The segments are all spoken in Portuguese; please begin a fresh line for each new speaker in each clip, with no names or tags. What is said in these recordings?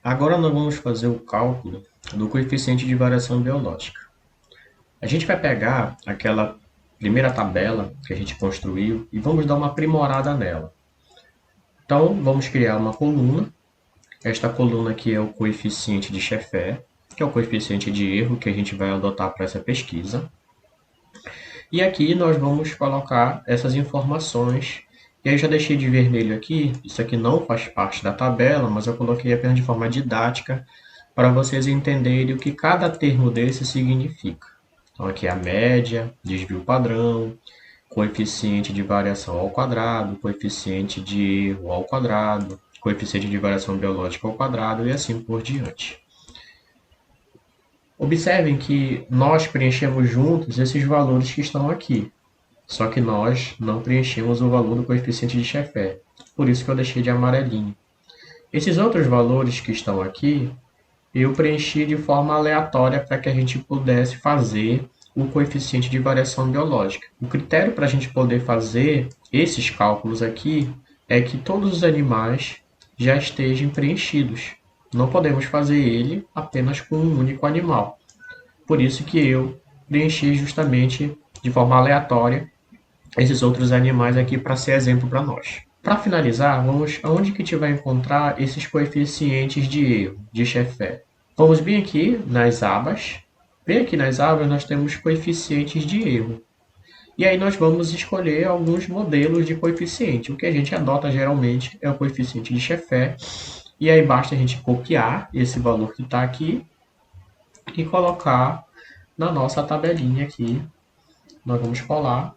Agora nós vamos fazer o cálculo do coeficiente de variação biológica. A gente vai pegar aquela primeira tabela que a gente construiu e vamos dar uma aprimorada nela. Então, vamos criar uma coluna. Esta coluna aqui é o coeficiente de Sheffer, que é o coeficiente de erro que a gente vai adotar para essa pesquisa. E aqui nós vamos colocar essas informações. E aí eu já deixei de vermelho aqui, isso aqui não faz parte da tabela, mas eu coloquei apenas de forma didática para vocês entenderem o que cada termo desse significa. Então aqui é a média, desvio padrão, coeficiente de variação ao quadrado, coeficiente de erro ao quadrado, coeficiente de variação biológica ao quadrado e assim por diante. Observem que nós preenchemos juntos esses valores que estão aqui, só que nós não preenchemos o valor do coeficiente de Sheffer, por isso que eu deixei de amarelinho. Esses outros valores que estão aqui, eu preenchi de forma aleatória para que a gente pudesse fazer o coeficiente de variação biológica. O critério para a gente poder fazer esses cálculos aqui é que todos os animais já estejam preenchidos. Não podemos fazer ele apenas com um único animal. Por isso que eu preenchi justamente de forma aleatória esses outros animais aqui para ser exemplo para nós. Para finalizar, vamos aonde que a gente vai encontrar esses coeficientes de erro de Sheffer. Vamos bem aqui nas abas. Bem aqui nas abas nós temos coeficientes de erro. E aí nós vamos escolher alguns modelos de coeficiente. O que a gente adota geralmente é o coeficiente de Sheffer. E aí basta a gente copiar esse valor que está aqui e colocar na nossa tabelinha aqui. Nós vamos colar.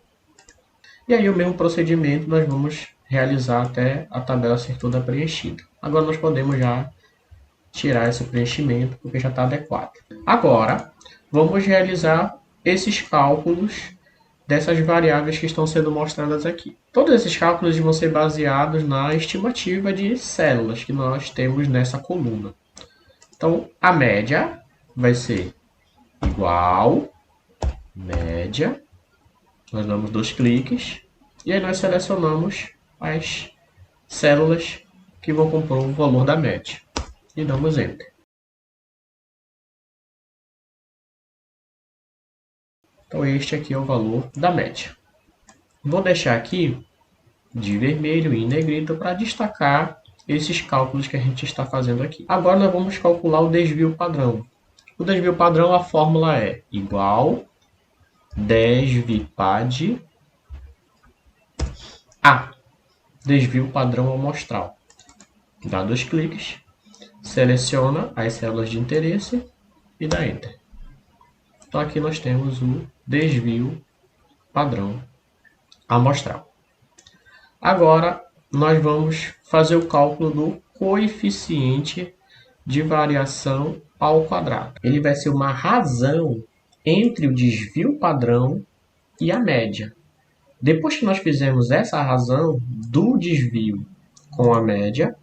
E aí o mesmo procedimento nós vamos realizar até a tabela ser toda preenchida. Agora nós podemos já tirar esse preenchimento porque já está adequado. Agora vamos realizar esses cálculos dessas variáveis que estão sendo mostradas aqui. Todos esses cálculos vão ser baseados na estimativa de células que nós temos nessa coluna. Então a média vai ser igual média. Nós damos 2 cliques e aí nós selecionamos as células que vão compor o valor da média e damos Enter. Então este aqui é o valor da média. Vou deixar aqui de vermelho e negrito para destacar esses cálculos que a gente está fazendo aqui. Agora nós vamos calcular o desvio padrão. O desvio padrão, a fórmula é igual desvipad a desvio padrão amostral. Dá 2 cliques, seleciona as células de interesse e dá Enter. Então aqui nós temos o desvio padrão amostral. Agora nós vamos fazer o cálculo do coeficiente de variação ao quadrado. Ele vai ser uma razão entre o desvio padrão e a média. Depois que nós fizermos essa razão do desvio com a média,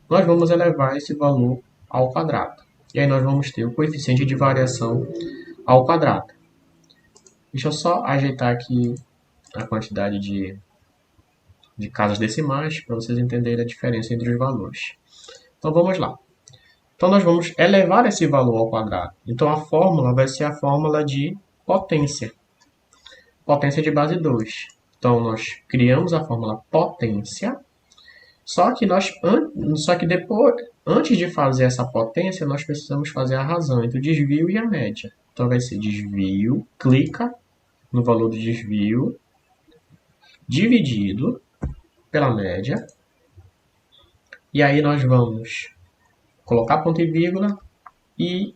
nós vamos elevar esse valor ao quadrado. E aí nós vamos ter o coeficiente de variação ao quadrado. Deixa eu só ajeitar aqui a quantidade de casas decimais para vocês entenderem a diferença entre os valores. Então vamos lá. Então nós vamos elevar esse valor ao quadrado. Então a fórmula vai ser a fórmula de potência. Potência de base 2. Então nós criamos a fórmula potência. Só que depois, antes de fazer essa potência, nós precisamos fazer a razão entre o desvio e a média. Então vai ser desvio, clica no valor do desvio, dividido pela média. E aí nós vamos colocar ponto e vírgula e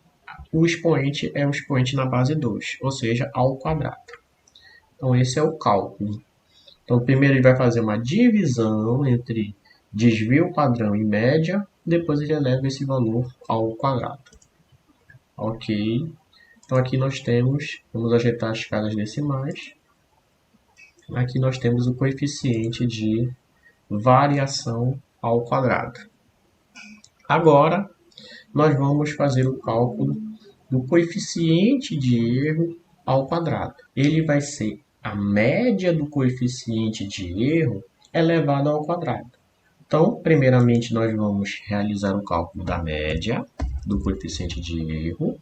o expoente é o expoente na base 2, ou seja, ao quadrado. Então esse é o cálculo. Então primeiro ele vai fazer uma divisão entre desvio padrão e média, depois ele eleva esse valor ao quadrado. Ok. Então aqui nós temos, vamos ajeitar as casas decimais. Aqui nós temos o coeficiente de variação ao quadrado. Agora, nós vamos fazer o cálculo do coeficiente de erro ao quadrado. Ele vai ser a média do coeficiente de erro elevado ao quadrado. Então, primeiramente, nós vamos realizar o cálculo da média do coeficiente de erro.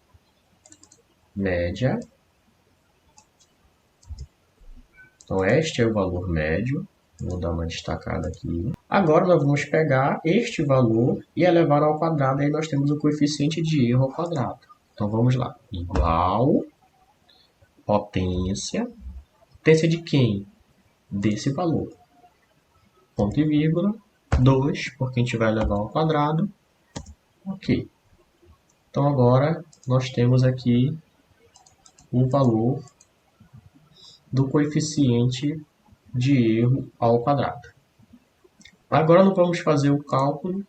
Média. Então, este é o valor médio. Vou dar uma destacada aqui. Agora, nós vamos pegar este valor e elevar ao quadrado. Aí nós temos o coeficiente de erro ao quadrado. Então, vamos lá. Igual potência. Potência de quem? Desse valor. Ponto e vírgula. 2, porque a gente vai elevar ao quadrado. Ok. Então, agora, nós temos aqui o valor do coeficiente de erro ao quadrado. Agora nós vamos fazer o cálculo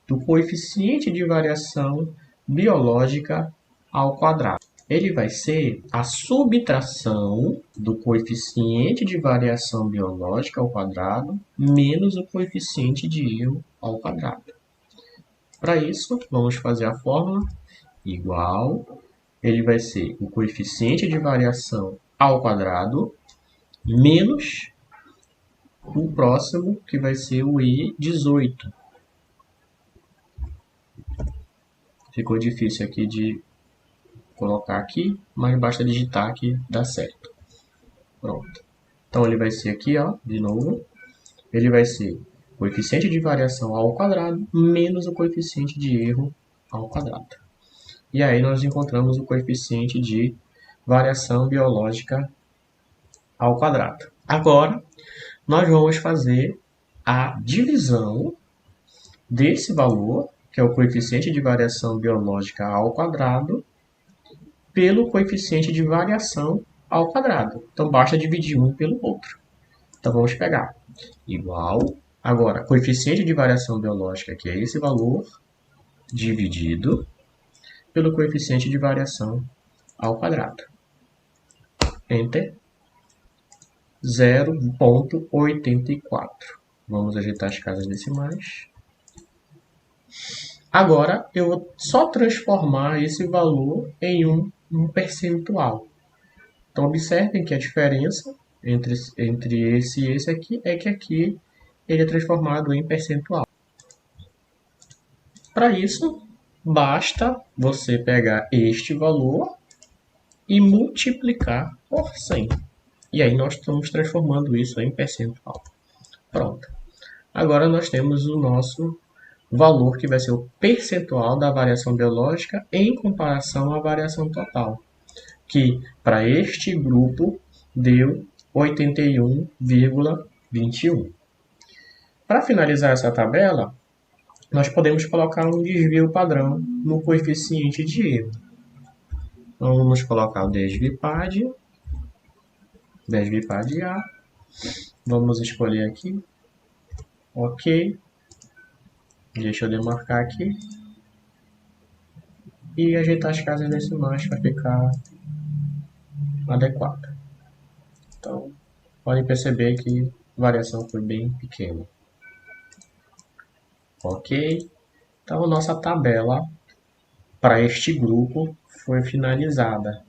do coeficiente de variação biológica ao quadrado. Ele vai ser a subtração do coeficiente de variação biológica ao quadrado menos o coeficiente de erro ao quadrado. Para isso, vamos fazer a fórmula igual, ele vai ser o coeficiente de variação ao quadrado menos o próximo, que vai ser o E18. Ficou difícil aqui de colocar aqui, mas basta digitar que dá certo. Pronto. Então ele vai ser aqui, ó, de novo. Ele vai ser o coeficiente de variação ao quadrado menos o coeficiente de erro ao quadrado. E aí nós encontramos o coeficiente de variação biológica ao quadrado. Agora, nós vamos fazer a divisão desse valor, que é o coeficiente de variação biológica ao quadrado, pelo coeficiente de variação ao quadrado. Então, basta dividir um pelo outro. Então, vamos pegar igual. Agora, coeficiente de variação biológica, que é esse valor, dividido pelo coeficiente de variação ao quadrado. Enter. 0,84. Vamos ajeitar as casas decimais. Agora, eu vou só transformar esse valor em um percentual. Então, observem que a diferença entre esse e esse aqui é que aqui ele é transformado em percentual. Para isso, basta você pegar este valor e multiplicar por 100. E aí nós estamos transformando isso em percentual. Pronto. Agora nós temos o nosso valor que vai ser o percentual da variação biológica em comparação à variação total, que para este grupo deu 81,21. Para finalizar essa tabela, nós podemos colocar um desvio padrão no coeficiente de erro. Então vamos colocar o desvipad A. Vamos escolher aqui. Ok. Deixa eu demarcar aqui. E ajeitar as casas decimais para ficar adequada. Então, podem perceber que a variação foi bem pequena. Ok. Então, a nossa tabela para este grupo foi finalizada.